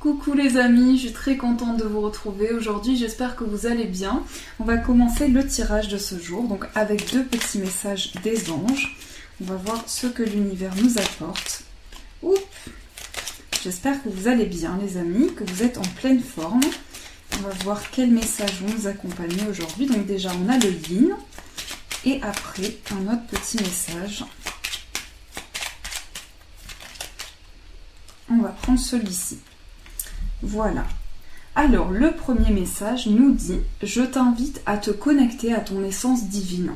Coucou les amis, je suis très contente de vous retrouver aujourd'hui, j'espère que vous allez bien. On va commencer le tirage de ce jour, donc avec deux petits messages des anges. On va voir ce que l'univers nous apporte. Oups. J'espère que vous allez bien les amis, que vous êtes en pleine forme. On va voir quels messages vont nous accompagner aujourd'hui. Donc déjà on a le yin et après un autre petit message. On va prendre celui-ci. Voilà. Alors, le premier message nous dit « Je t'invite à te connecter à ton essence divine,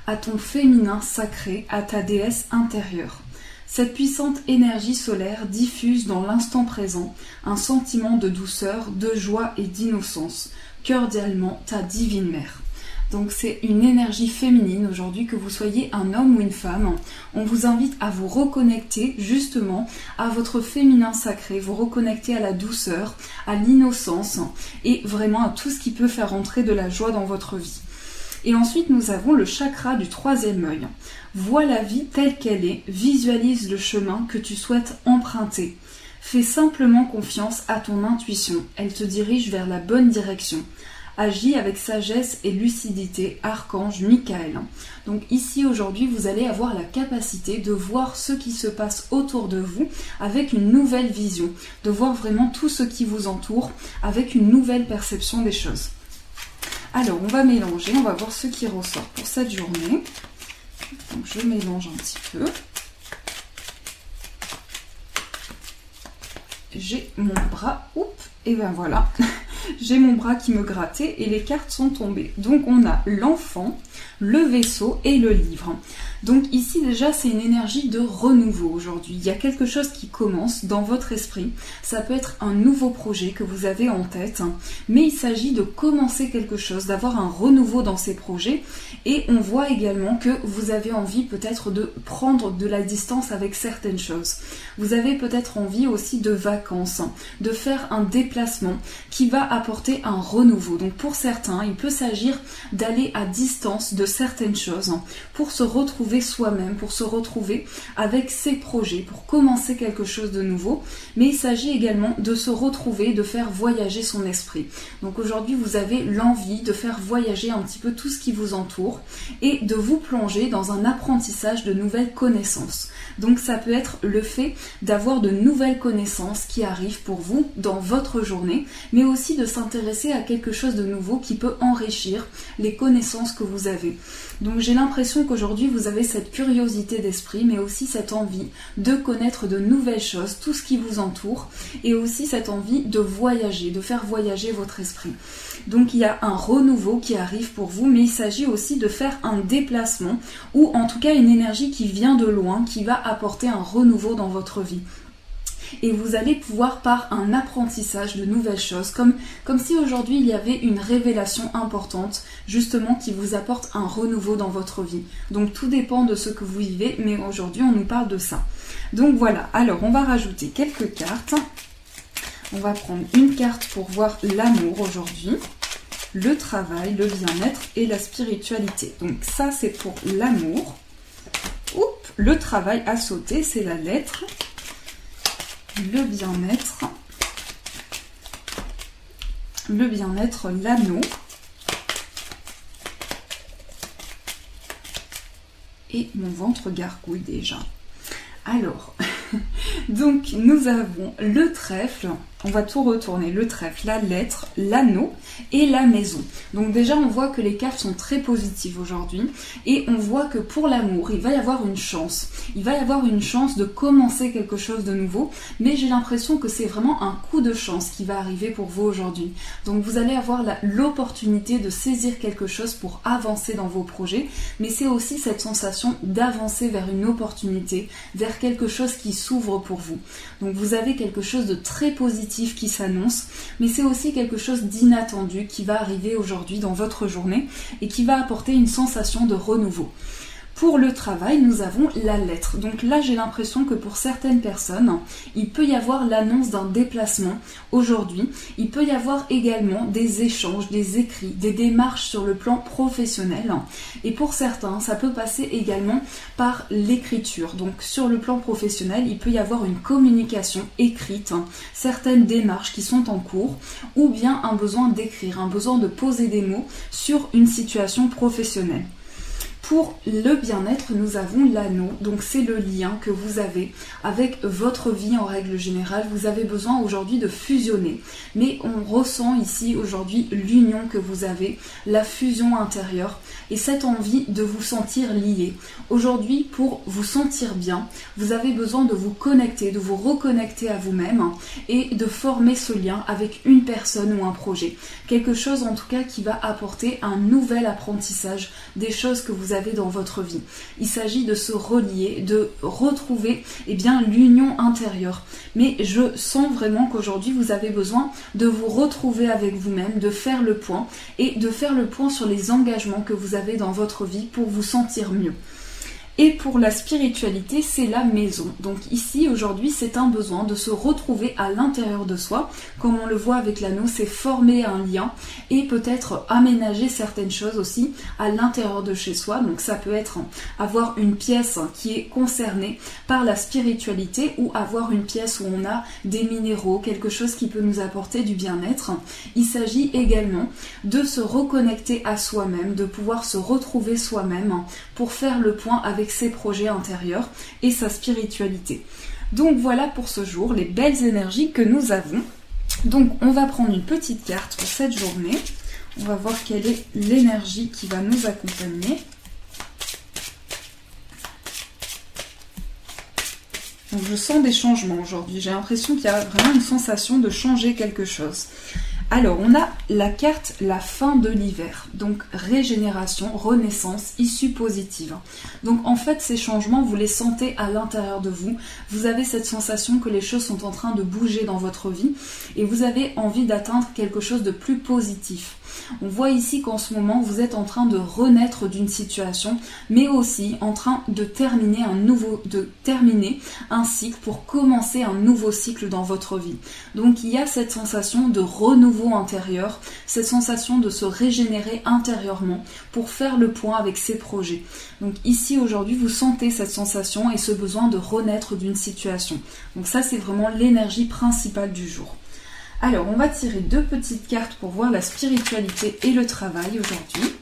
à ton féminin sacré, à ta déesse intérieure. Cette puissante énergie solaire diffuse dans l'instant présent un sentiment de douceur, de joie et d'innocence. Cordialement, ta divine mère. » Donc c'est une énergie féminine aujourd'hui, que vous soyez un homme ou une femme. On vous invite à vous reconnecter justement à votre féminin sacré, vous reconnecter à la douceur, à l'innocence et vraiment à tout ce qui peut faire entrer de la joie dans votre vie. Et ensuite nous avons le chakra du troisième œil. Vois la vie telle qu'elle est, visualise le chemin que tu souhaites emprunter. Fais simplement confiance à ton intuition, elle te dirige vers la bonne direction. Agis avec sagesse et lucidité, archange Michael. Donc ici aujourd'hui vous allez avoir la capacité de voir ce qui se passe autour de vous avec une nouvelle vision, de voir vraiment tout ce qui vous entoure avec une nouvelle perception des choses. Alors on va mélanger, on va voir ce qui ressort pour cette journée. Donc je mélange un petit peu. J'ai mon bras, et ben voilà, j'ai mon bras qui me grattait et les cartes sont tombées. Donc on a l'enfant, le vaisseau et le livre. Donc ici déjà c'est une énergie de renouveau aujourd'hui. Il y a quelque chose qui commence dans votre esprit. Ça peut être un nouveau projet que vous avez en tête, mais il s'agit de commencer quelque chose, d'avoir un renouveau dans ces projets. Et on voit également que vous avez envie peut-être de prendre de la distance avec certaines choses. Vous avez peut-être envie aussi de vacances, de faire un déplacement qui va apporter un renouveau. Donc pour certains, il peut s'agir d'aller à distance de certaines choses pour se retrouver soi-même, pour se retrouver avec ses projets, pour commencer quelque chose de nouveau. Mais il s'agit également de se retrouver, de faire voyager son esprit. Donc aujourd'hui, vous avez l'envie de faire voyager un petit peu tout ce qui vous entoure et de vous plonger dans un apprentissage de nouvelles connaissances. Donc ça peut être le fait d'avoir de nouvelles connaissances qui arrivent pour vous dans votre journée, mais aussi de s'intéresser à quelque chose de nouveau qui peut enrichir les connaissances que vous avez. Donc j'ai l'impression qu'aujourd'hui vous avez cette curiosité d'esprit, mais aussi cette envie de connaître de nouvelles choses, tout ce qui vous entoure, et aussi cette envie de voyager, de faire voyager votre esprit. Donc il y a un renouveau qui arrive pour vous, mais il s'agit aussi de faire un déplacement, ou en tout cas une énergie qui vient de loin, qui va apporter un renouveau dans votre vie. Et vous allez pouvoir par un apprentissage de nouvelles choses, comme si aujourd'hui il y avait une révélation importante justement qui vous apporte un renouveau dans votre vie. Donc tout dépend de ce que vous vivez, mais aujourd'hui on nous parle de ça. Donc voilà, alors on va rajouter quelques cartes. On va prendre une carte pour voir l'amour aujourd'hui, le travail, le bien-être et la spiritualité. Donc ça c'est pour l'amour. Le travail à sauter, c'est la lettre. Le bien-être, l'anneau. Et mon ventre gargouille déjà. Alors, donc nous avons le trèfle, on va tout retourner, le trèfle, la lettre, l'anneau et la maison. Donc déjà on voit que les cartes sont très positives aujourd'hui et on voit que pour l'amour, il va y avoir une chance. Il va y avoir une chance de commencer quelque chose de nouveau, mais j'ai l'impression que c'est vraiment un coup de chance qui va arriver pour vous aujourd'hui. Donc vous allez avoir l'opportunité de saisir quelque chose pour avancer dans vos projets, mais c'est aussi cette sensation d'avancer vers une opportunité, vers quelque chose qui s'ouvre pour vous. Donc vous avez quelque chose de très positif qui s'annonce, mais c'est aussi quelque chose d'inattendu qui va arriver aujourd'hui dans votre journée et qui va apporter une sensation de renouveau. Pour le travail, nous avons la lettre. Donc là, j'ai l'impression que pour certaines personnes, il peut y avoir l'annonce d'un déplacement aujourd'hui. Il peut y avoir également des échanges, des écrits, des démarches sur le plan professionnel. Et pour certains, ça peut passer également par l'écriture. Donc sur le plan professionnel, il peut y avoir une communication écrite, certaines démarches qui sont en cours, ou bien un besoin d'écrire, un besoin de poser des mots sur une situation professionnelle. Pour le bien-être, nous avons l'anneau, donc c'est le lien que vous avez avec votre vie en règle générale. Vous avez besoin aujourd'hui de fusionner, mais on ressent ici aujourd'hui l'union que vous avez, la fusion intérieure et cette envie de vous sentir lié. Aujourd'hui, pour vous sentir bien, vous avez besoin de vous connecter, de vous reconnecter à vous-même et de former ce lien avec une personne ou un projet. Quelque chose en tout cas qui va apporter un nouvel apprentissage des choses que vous avez dans votre vie. Il s'agit de se relier, de retrouver l'union intérieure. Mais je sens vraiment qu'aujourd'hui vous avez besoin de vous retrouver avec vous-même, de faire le point et de faire le point sur les engagements que vous avez dans votre vie pour vous sentir mieux. Et pour la spiritualité, c'est la maison. Donc ici, aujourd'hui, c'est un besoin de se retrouver à l'intérieur de soi. Comme on le voit avec l'anneau, c'est former un lien et peut-être aménager certaines choses aussi à l'intérieur de chez soi. Donc ça peut être avoir une pièce qui est concernée par la spiritualité ou avoir une pièce où on a des minéraux, quelque chose qui peut nous apporter du bien-être. Il s'agit également de se reconnecter à soi-même, de pouvoir se retrouver soi-même pour faire le point avec ses projets intérieurs et sa spiritualité. Donc voilà pour ce jour, les belles énergies que nous avons. Donc on va prendre une petite carte pour cette journée. On va voir quelle est l'énergie qui va nous accompagner. Donc je sens des changements aujourd'hui. J'ai l'impression qu'il y a vraiment une sensation de changer quelque chose. Alors, on a la carte la fin de l'hiver, donc régénération, renaissance, issue positive. Donc en fait, ces changements, vous les sentez à l'intérieur de vous. Vous avez cette sensation que les choses sont en train de bouger dans votre vie et vous avez envie d'atteindre quelque chose de plus positif. On voit ici qu'en ce moment, vous êtes en train de renaître d'une situation, mais aussi en train de terminer un cycle pour commencer un nouveau cycle dans votre vie. Donc il y a cette sensation de renouveau intérieur, cette sensation de se régénérer intérieurement pour faire le point avec ses projets. Donc ici aujourd'hui, vous sentez cette sensation et ce besoin de renaître d'une situation. Donc ça, c'est vraiment l'énergie principale du jour. Alors, on va tirer 2 petites cartes pour voir la spiritualité et le travail aujourd'hui.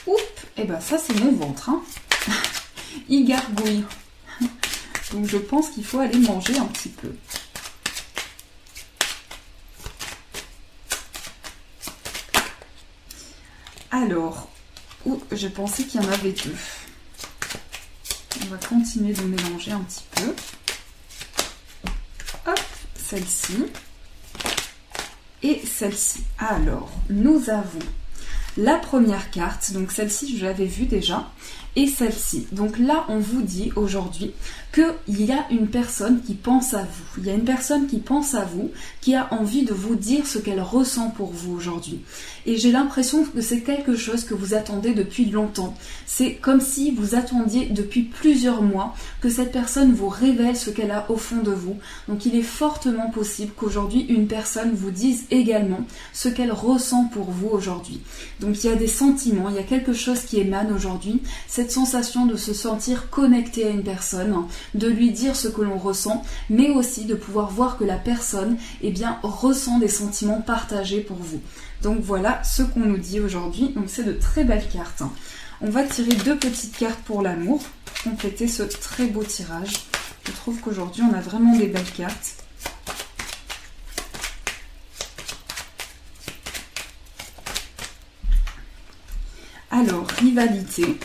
Oups, et ben ça c'est mon ventre, hein. Il gargouille. Donc je pense qu'il faut aller manger un petit peu. Alors, je pensais qu'il y en avait 2. On va continuer de mélanger un petit peu. Hop, celle-ci. Et celle-ci. Alors, nous avons la première carte. Donc celle-ci, je l'avais vue déjà. Et celle-ci. Donc là, on vous dit aujourd'hui qu'il y a une personne qui pense à vous. Il y a une personne qui pense à vous, qui a envie de vous dire ce qu'elle ressent pour vous aujourd'hui. Et j'ai l'impression que c'est quelque chose que vous attendez depuis longtemps. C'est comme si vous attendiez depuis plusieurs mois que cette personne vous révèle ce qu'elle a au fond de vous. Donc il est fortement possible qu'aujourd'hui, une personne vous dise également ce qu'elle ressent pour vous aujourd'hui. Donc il y a des sentiments, il y a quelque chose qui émane aujourd'hui. Cette sensation de se sentir connecté à une personne, de lui dire ce que l'on ressent, mais aussi de pouvoir voir que la personne ressent des sentiments partagés pour vous. Donc voilà ce qu'on nous dit aujourd'hui. Donc c'est de très belles cartes. On va tirer 2 petites cartes pour l'amour pour compléter ce très beau tirage. Je trouve qu'aujourd'hui on a vraiment des belles cartes. Alors, rivalité.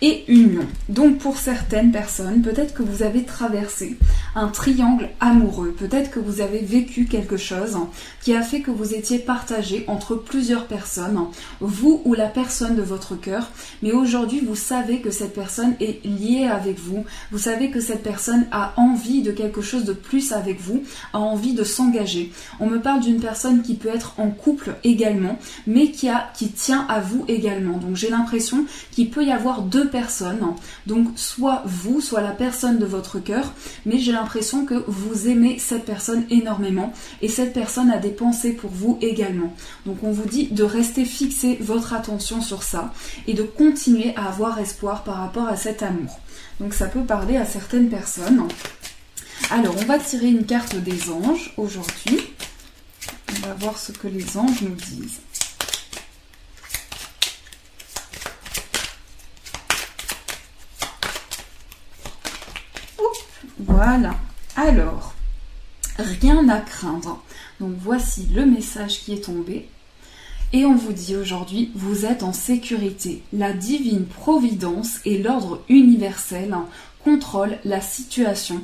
Et union. Donc pour certaines personnes, peut-être que vous avez traversé un triangle amoureux. Peut-être que vous avez vécu quelque chose qui a fait que vous étiez partagé entre plusieurs personnes, vous ou la personne de votre cœur, mais aujourd'hui vous savez que cette personne est liée avec vous, vous savez que cette personne a envie de quelque chose de plus avec vous, a envie de s'engager. On me parle d'une personne qui peut être en couple également, mais qui tient à vous également. Donc j'ai l'impression qu'il peut y avoir deux personnes, donc soit vous, soit la personne de votre cœur, mais j'ai l'impression que vous aimez cette personne énormément et cette personne a des pensées pour vous également. Donc on vous dit de rester fixer votre attention sur ça et de continuer à avoir espoir par rapport à cet amour. Donc ça peut parler à certaines personnes. Alors on va tirer une carte des anges aujourd'hui. On va voir ce que les anges nous disent. Voilà. Alors, rien à craindre. Donc voici le message qui est tombé. Et on vous dit aujourd'hui, vous êtes en sécurité. La divine providence et l'ordre universel contrôlent la situation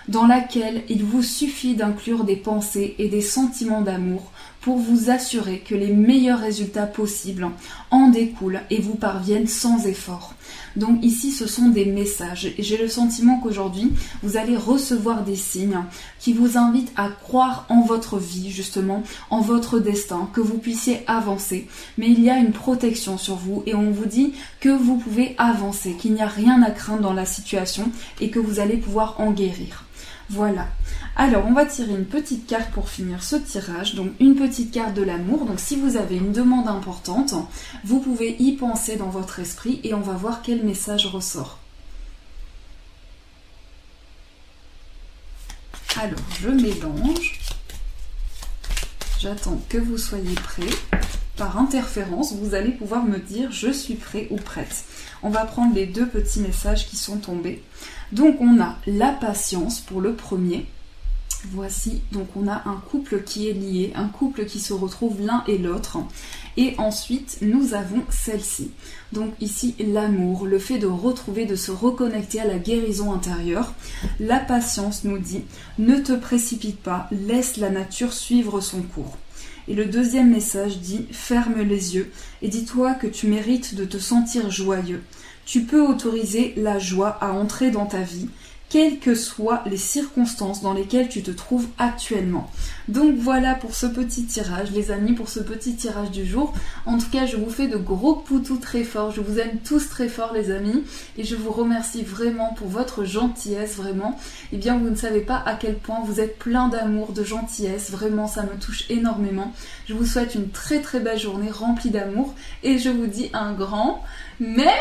dans laquelle il vous suffit d'inclure des pensées et des sentiments d'amour pour vous assurer que les meilleurs résultats possibles en découlent et vous parviennent sans effort. Donc ici ce sont des messages et j'ai le sentiment qu'aujourd'hui vous allez recevoir des signes qui vous invitent à croire en votre vie justement, en votre destin, que vous puissiez avancer. Mais il y a une protection sur vous et on vous dit que vous pouvez avancer, qu'il n'y a rien à craindre dans la situation et que vous allez pouvoir en guérir. Voilà. Alors, on va tirer une petite carte pour finir ce tirage. Donc, une petite carte de l'amour. Donc, si vous avez une demande importante, vous pouvez y penser dans votre esprit et on va voir quel message ressort. Alors, je mélange. J'attends que vous soyez prêts. Par interférence, vous allez pouvoir me dire « je suis prêt ou prête ». On va prendre les deux petits messages qui sont tombés. Donc on a la patience pour le premier. Voici, donc on a un couple qui est lié, un couple qui se retrouve l'un et l'autre. Et ensuite, nous avons celle-ci. Donc ici, l'amour, le fait de retrouver, de se reconnecter à la guérison intérieure. La patience nous dit « ne te précipite pas, laisse la nature suivre son cours ». Et le deuxième message dit « ferme les yeux et dis-toi que tu mérites de te sentir joyeux. Tu peux autoriser la joie à entrer dans ta vie, quelles que soient les circonstances dans lesquelles tu te trouves actuellement. » Donc voilà pour ce petit tirage, les amis, pour ce petit tirage du jour. En tout cas, je vous fais de gros poutous très forts. Je vous aime tous très fort, les amis. Et je vous remercie vraiment pour votre gentillesse, vraiment. Eh bien, vous ne savez pas à quel point vous êtes plein d'amour, de gentillesse. Vraiment, ça me touche énormément. Je vous souhaite une très très belle journée remplie d'amour. Et je vous dis un grand merci.